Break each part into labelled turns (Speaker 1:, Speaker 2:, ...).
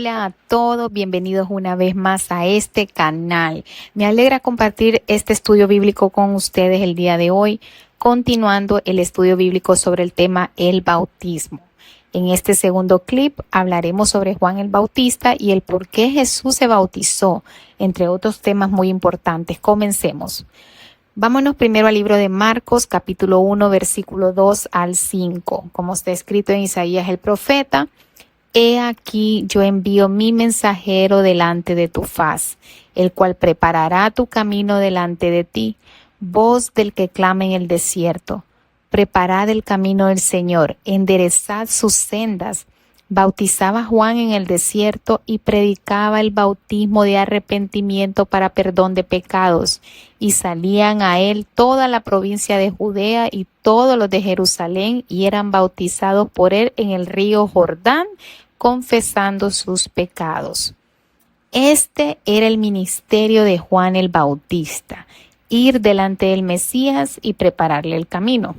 Speaker 1: Hola a todos, bienvenidos una vez más a este canal. Me alegra compartir este estudio bíblico con ustedes el día de hoy, continuando el estudio bíblico sobre el tema el bautismo. En este segundo clip hablaremos sobre Juan el Bautista y el por qué Jesús se bautizó, entre otros temas muy importantes. Comencemos. Vámonos primero al libro de Marcos, capítulo 1, versículo 2 al 5. Como está escrito en Isaías el profeta: He aquí yo envío mi mensajero delante de tu faz, el cual preparará tu camino delante de ti. Voz del que clama en el desierto: preparad el camino del Señor, enderezad sus sendas. Bautizaba Juan en el desierto y predicaba el bautismo de arrepentimiento para perdón de pecados. Y salían a él toda la provincia de Judea y todos los de Jerusalén, y eran bautizados por él en el río Jordán, confesando sus pecados. Este era el ministerio de Juan el Bautista: ir delante del Mesías y prepararle el camino.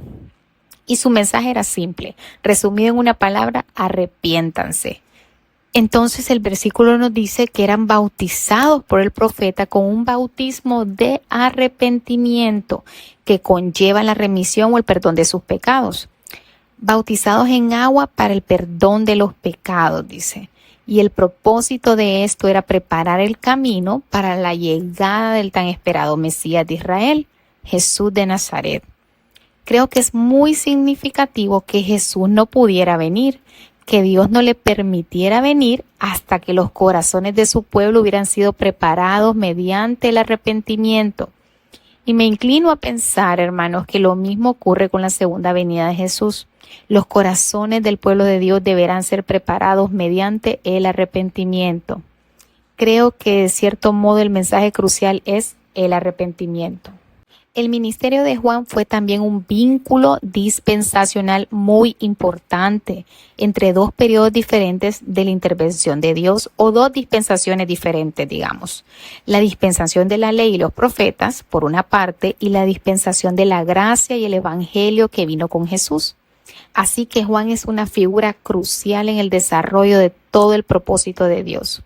Speaker 1: Y su mensaje era simple, resumido en una palabra: arrepiéntanse. Entonces el versículo nos dice que eran bautizados por el profeta con un bautismo de arrepentimiento que conlleva la remisión o el perdón de sus pecados. Bautizados en agua para el perdón de los pecados, dice. Y el propósito de esto era preparar el camino para la llegada del tan esperado Mesías de Israel, Jesús de Nazaret. Creo que es muy significativo que Jesús no pudiera venir, que Dios no le permitiera venir hasta que los corazones de su pueblo hubieran sido preparados mediante el arrepentimiento. Y me inclino a pensar, hermanos, que lo mismo ocurre con la segunda venida de Jesús. Los corazones del pueblo de Dios deberán ser preparados mediante el arrepentimiento. Creo que de cierto modo el mensaje crucial es el arrepentimiento. El ministerio de Juan fue también un vínculo dispensacional muy importante entre dos periodos diferentes de la intervención de Dios, o dos dispensaciones diferentes, digamos. La dispensación de la ley y los profetas, por una parte, y la dispensación de la gracia y el evangelio que vino con Jesús. Así que Juan es una figura crucial en el desarrollo de todo el propósito de Dios.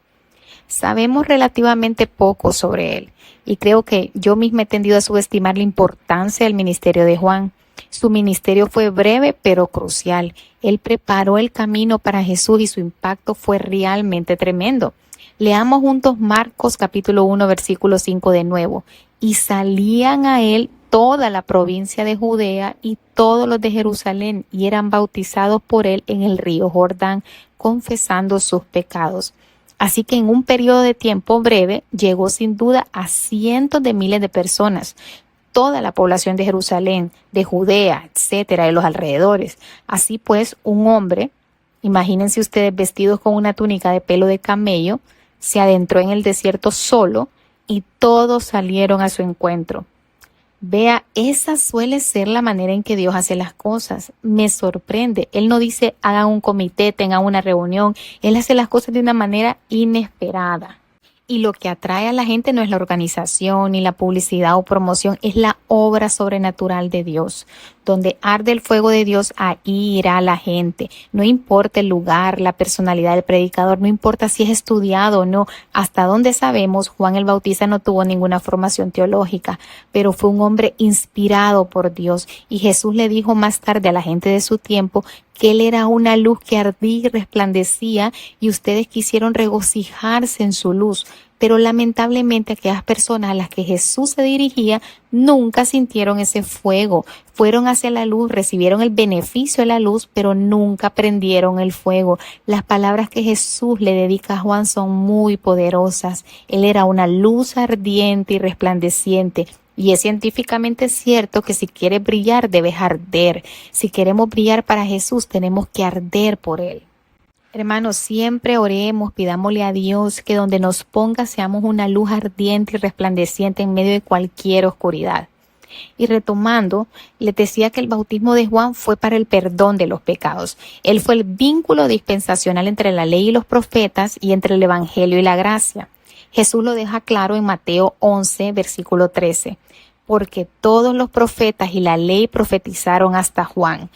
Speaker 1: Sabemos relativamente poco sobre él, y creo que yo misma he tendido a subestimar la importancia del ministerio de Juan. Su ministerio fue breve pero crucial. Él preparó el camino para Jesús y su impacto fue realmente tremendo. Leamos juntos Marcos capítulo 1 versículo 5 de nuevo. Y salían a él toda la provincia de Judea y todos los de Jerusalén, y eran bautizados por él en el río Jordán, confesando sus pecados. Así que en un periodo de tiempo breve llegó sin duda a cientos de miles de personas, toda la población de Jerusalén, de Judea, etcétera, de los alrededores. Así pues, un hombre, imagínense ustedes, vestidos con una túnica de pelo de camello, se adentró en el desierto solo y todos salieron a su encuentro. Vea, esa suele ser la manera en que Dios hace las cosas. Me sorprende. Él no dice hagan un comité, tengan una reunión. Él hace las cosas de una manera inesperada. Y lo que atrae a la gente no es la organización, ni la publicidad o promoción, es la obra sobrenatural de Dios. Donde arde el fuego de Dios, ahí irá la gente. No importa el lugar, la personalidad del predicador, no importa si es estudiado o no. Hasta donde sabemos, Juan el Bautista no tuvo ninguna formación teológica, pero fue un hombre inspirado por Dios. Y Jesús le dijo más tarde a la gente de su tiempo que él era una luz que ardía y resplandecía, y ustedes quisieron regocijarse en su luz. Pero lamentablemente aquellas personas a las que Jesús se dirigía nunca sintieron ese fuego. Fueron hacia la luz, recibieron el beneficio de la luz, pero nunca prendieron el fuego. Las palabras que Jesús le dedica a Juan son muy poderosas. Él era una luz ardiente y resplandeciente. Y es científicamente cierto que si quieres brillar, debes arder. Si queremos brillar para Jesús, tenemos que arder por Él. Hermanos, siempre oremos, pidámosle a Dios que donde nos ponga seamos una luz ardiente y resplandeciente en medio de cualquier oscuridad. Y retomando, les decía que el bautismo de Juan fue para el perdón de los pecados. Él fue el vínculo dispensacional entre la ley y los profetas y entre el evangelio y la gracia. Jesús lo deja claro en Mateo 11, versículo 13. Porque todos los profetas y la ley profetizaron hasta Juan.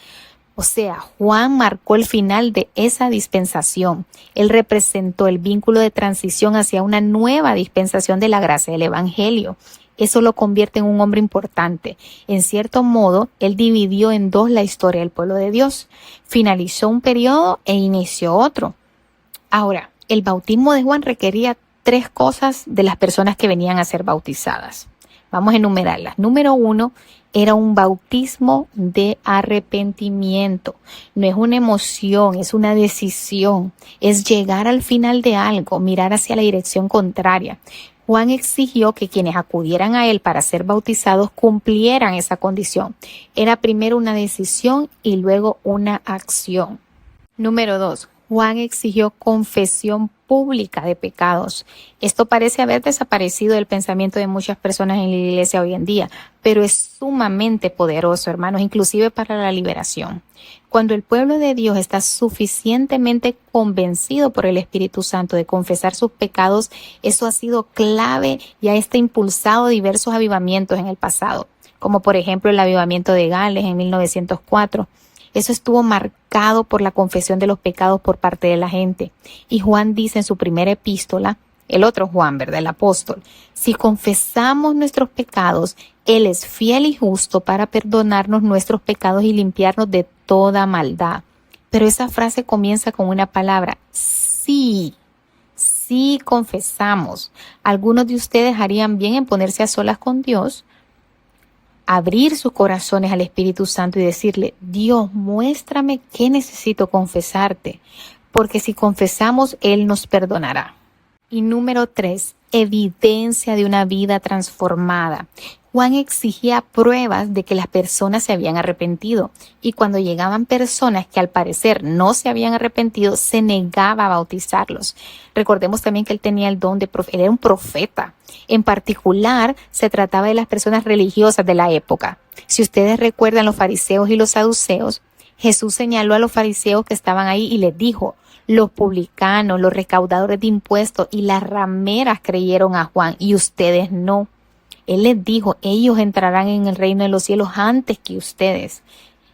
Speaker 1: O sea, Juan marcó el final de esa dispensación. Él representó el vínculo de transición hacia una nueva dispensación de la gracia del Evangelio. Eso lo convierte en un hombre importante. En cierto modo, él dividió en dos la historia del pueblo de Dios. Finalizó un periodo e inició otro. Ahora, el bautismo de Juan requería tres cosas de las personas que venían a ser bautizadas. Vamos a enumerarlas. Número 1, era un bautismo de arrepentimiento. No es una emoción, es una decisión. Es llegar al final de algo, mirar hacia la dirección contraria. Juan exigió que quienes acudieran a él para ser bautizados cumplieran esa condición. Era primero una decisión y luego una acción. Número 2. Juan exigió confesión pública de pecados. Esto parece haber desaparecido del pensamiento de muchas personas en la iglesia hoy en día, pero es sumamente poderoso, hermanos, inclusive para la liberación. Cuando el pueblo de Dios está suficientemente convencido por el Espíritu Santo de confesar sus pecados, eso ha sido clave y ha impulsado diversos avivamientos en el pasado, como por ejemplo el avivamiento de Gales en 1904. Eso estuvo marcado por la confesión de los pecados por parte de la gente. Y Juan dice en su primera epístola, el otro Juan, ¿verdad? El apóstol, si confesamos nuestros pecados, Él es fiel y justo para perdonarnos nuestros pecados y limpiarnos de toda maldad. Pero esa frase comienza con una palabra, sí. Sí confesamos. Algunos de ustedes harían bien en ponerse a solas con Dios, abrir sus corazones al Espíritu Santo y decirle, Dios, muéstrame qué necesito confesarte, porque si confesamos, Él nos perdonará. Y número 3, evidencia de una vida transformada. Juan exigía pruebas de que las personas se habían arrepentido, y cuando llegaban personas que al parecer no se habían arrepentido, se negaba a bautizarlos. Recordemos también que él tenía el don de él era un profeta. En particular, se trataba de las personas religiosas de la época. Si ustedes recuerdan los fariseos y los saduceos, Jesús señaló a los fariseos que estaban ahí y les dijo, los publicanos, los recaudadores de impuestos y las rameras creyeron a Juan y ustedes no. Él les dijo, ellos entrarán en el reino de los cielos antes que ustedes.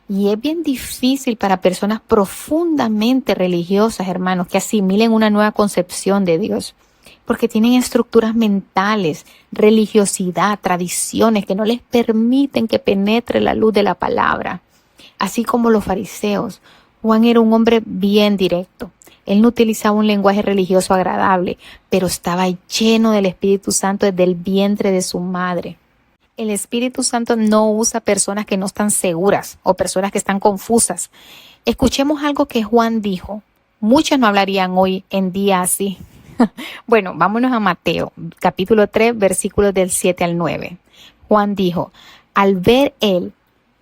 Speaker 1: Y es bien difícil para personas profundamente religiosas, hermanos, que asimilen una nueva concepción de Dios, porque tienen estructuras mentales, religiosidad, tradiciones que no les permiten que penetre la luz de la palabra. Así como los fariseos, Juan era un hombre bien directo. Él no utilizaba un lenguaje religioso agradable, pero estaba lleno del Espíritu Santo desde el vientre de su madre. El Espíritu Santo no usa personas que no están seguras o personas que están confusas. Escuchemos algo que Juan dijo. Muchos no hablarían hoy en día así. Bueno, vámonos a Mateo, capítulo 3, versículos del 7 al 9. Juan dijo, al ver él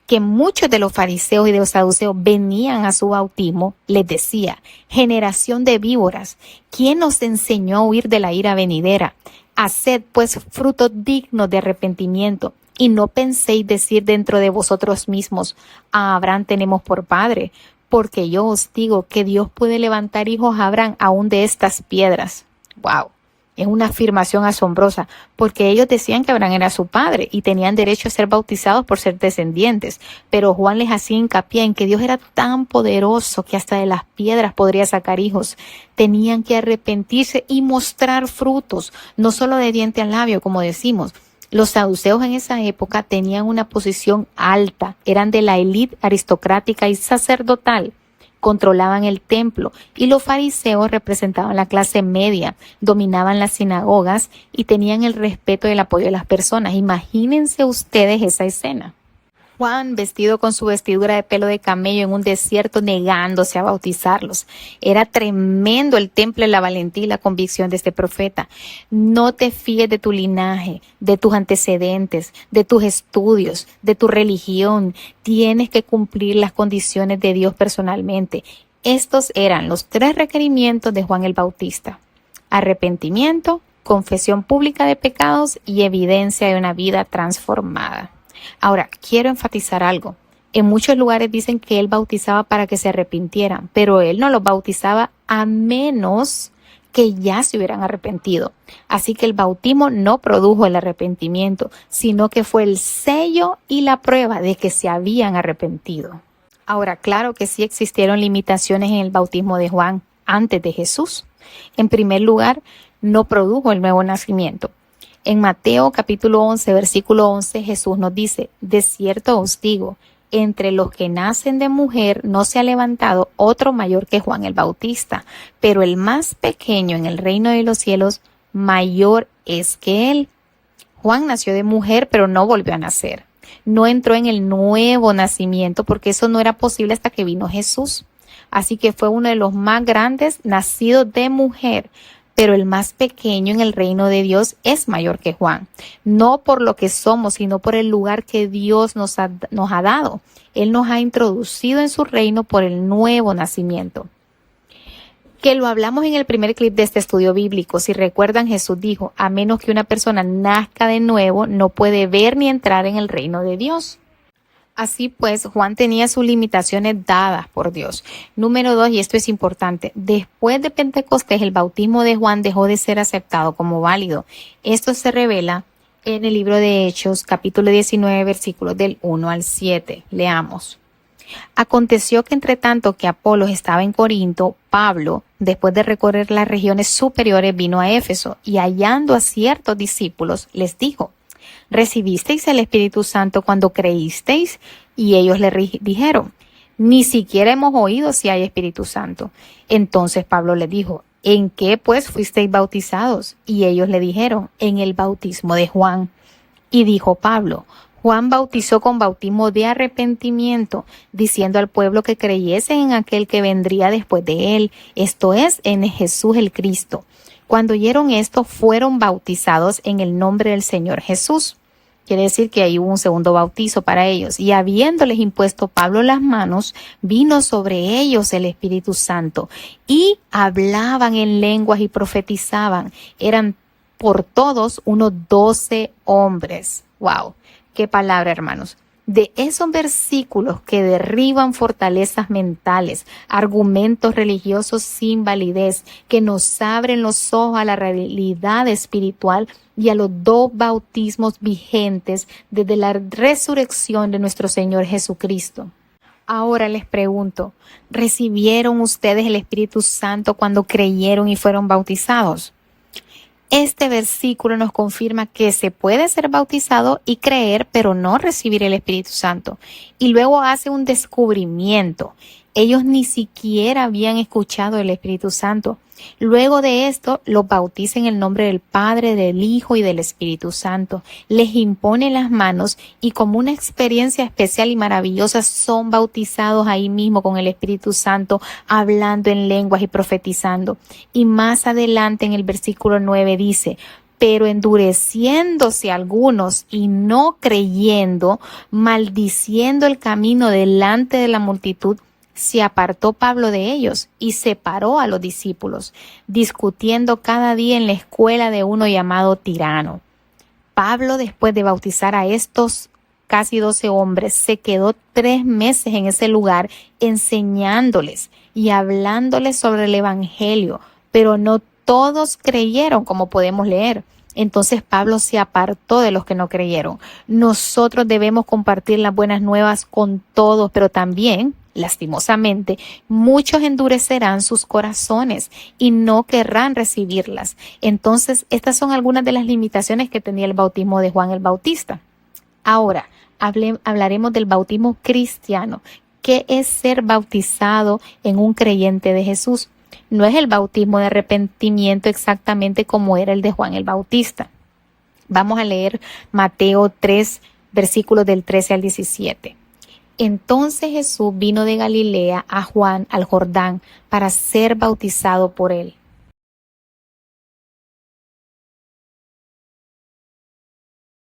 Speaker 1: que muchos de los fariseos y de los saduceos venían a su bautismo, les decía, generación de víboras, ¿quién os enseñó a huir de la ira venidera? Haced pues frutos dignos de arrepentimiento, y no penséis decir dentro de vosotros mismos, a Abraham tenemos por padre, porque yo os digo que Dios puede levantar hijos a Abraham aún de estas piedras. ¡Wow! Es una afirmación asombrosa, porque ellos decían que Abraham era su padre y tenían derecho a ser bautizados por ser descendientes. Pero Juan les hacía hincapié en que Dios era tan poderoso que hasta de las piedras podría sacar hijos. Tenían que arrepentirse y mostrar frutos, no solo de diente al labio, como decimos. Los saduceos en esa época tenían una posición alta, eran de la élite aristocrática y sacerdotal. Controlaban el templo, y los fariseos representaban la clase media, dominaban las sinagogas y tenían el respeto y el apoyo de las personas. Imagínense ustedes esa escena. Juan, vestido con su vestidura de pelo de camello en un desierto, negándose a bautizarlos. Era tremendo el temple, la valentía y la convicción de este profeta. No te fíes de tu linaje, de tus antecedentes, de tus estudios, de tu religión. Tienes que cumplir las condiciones de Dios personalmente. Estos eran los 3 requerimientos de Juan el Bautista: arrepentimiento, confesión pública de pecados y evidencia de una vida transformada. Ahora, quiero enfatizar algo. En muchos lugares dicen que él bautizaba para que se arrepintieran, pero él no los bautizaba a menos que ya se hubieran arrepentido. Así que el bautismo no produjo el arrepentimiento, sino que fue el sello y la prueba de que se habían arrepentido. Ahora, claro que sí existieron limitaciones en el bautismo de Juan antes de Jesús. En primer lugar, no produjo el nuevo nacimiento. En Mateo capítulo 11, versículo 11, Jesús nos dice: de cierto os digo, entre los que nacen de mujer no se ha levantado otro mayor que Juan el Bautista, pero el más pequeño en el reino de los cielos mayor es que él. Juan nació de mujer, pero no volvió a nacer. No entró en el nuevo nacimiento porque eso no era posible hasta que vino Jesús. Así que fue uno de los más grandes nacidos de mujer, pero el más pequeño en el reino de Dios es mayor que Juan. No por lo que somos, sino por el lugar que Dios nos ha dado. Él nos ha introducido en su reino por el nuevo nacimiento. Que lo hablamos en el primer clip de este estudio bíblico. Si recuerdan, Jesús dijo: a menos que una persona nazca de nuevo, no puede ver ni entrar en el reino de Dios. Así pues, Juan tenía sus limitaciones dadas por Dios. Número 2, y esto es importante: después de Pentecostés, el bautismo de Juan dejó de ser aceptado como válido. Esto se revela en el libro de Hechos, capítulo 19, versículos del 1 al 7. Leamos. Aconteció que entre tanto que Apolos estaba en Corinto, Pablo, después de recorrer las regiones superiores, vino a Éfeso y hallando a ciertos discípulos, les dijo: ¿recibisteis el Espíritu Santo cuando creísteis? Y ellos le dijeron: ni siquiera hemos oído si hay Espíritu Santo. Entonces Pablo les dijo: ¿en qué pues fuisteis bautizados? Y ellos le dijeron: en el bautismo de Juan. Y dijo Pablo: Juan bautizó con bautismo de arrepentimiento, diciendo al pueblo que creyesen en aquel que vendría después de él, esto es, en Jesús el Cristo. Cuando oyeron esto, fueron bautizados en el nombre del Señor Jesús. Quiere decir que ahí hubo un segundo bautizo para ellos. Y habiéndoles impuesto Pablo las manos, vino sobre ellos el Espíritu Santo. Y hablaban en lenguas y profetizaban. Eran por todos unos 12 hombres. ¡Wow! ¡Qué palabra, hermanos! De esos versículos que derriban fortalezas mentales, argumentos religiosos sin validez, que nos abren los ojos a la realidad espiritual y a los 2 bautismos vigentes desde la resurrección de nuestro Señor Jesucristo. Ahora les pregunto, ¿recibieron ustedes el Espíritu Santo cuando creyeron y fueron bautizados? Este versículo nos confirma que se puede ser bautizado y creer, pero no recibir el Espíritu Santo. Y luego hace un descubrimiento. Ellos ni siquiera habían escuchado el Espíritu Santo. Luego de esto, los bautiza en el nombre del Padre, del Hijo y del Espíritu Santo. Les impone las manos y como una experiencia especial y maravillosa son bautizados ahí mismo con el Espíritu Santo, hablando en lenguas y profetizando. Y más adelante en el versículo 9 dice: pero endureciéndose algunos y no creyendo, maldiciendo el camino delante de la multitud, se apartó Pablo de ellos y separó a los discípulos, discutiendo cada día en la escuela de uno llamado Tirano. Pablo, después de bautizar a estos casi 12 hombres, se quedó 3 meses en ese lugar enseñándoles y hablándoles sobre el Evangelio, pero no todos creyeron, como podemos leer. Entonces Pablo se apartó de los que no creyeron. Nosotros debemos compartir las buenas nuevas con todos, pero también, lastimosamente, muchos endurecerán sus corazones y no querrán recibirlas. Entonces, estas son algunas de las limitaciones que tenía el bautismo de Juan el Bautista. Ahora, hablaremos del bautismo cristiano. ¿Qué es ser bautizado en un creyente de Jesús? No es el bautismo de arrepentimiento exactamente como era el de Juan el Bautista. Vamos a leer Mateo 3, versículos del 13 al 17. Entonces Jesús vino de Galilea a Juan al Jordán para ser bautizado por él.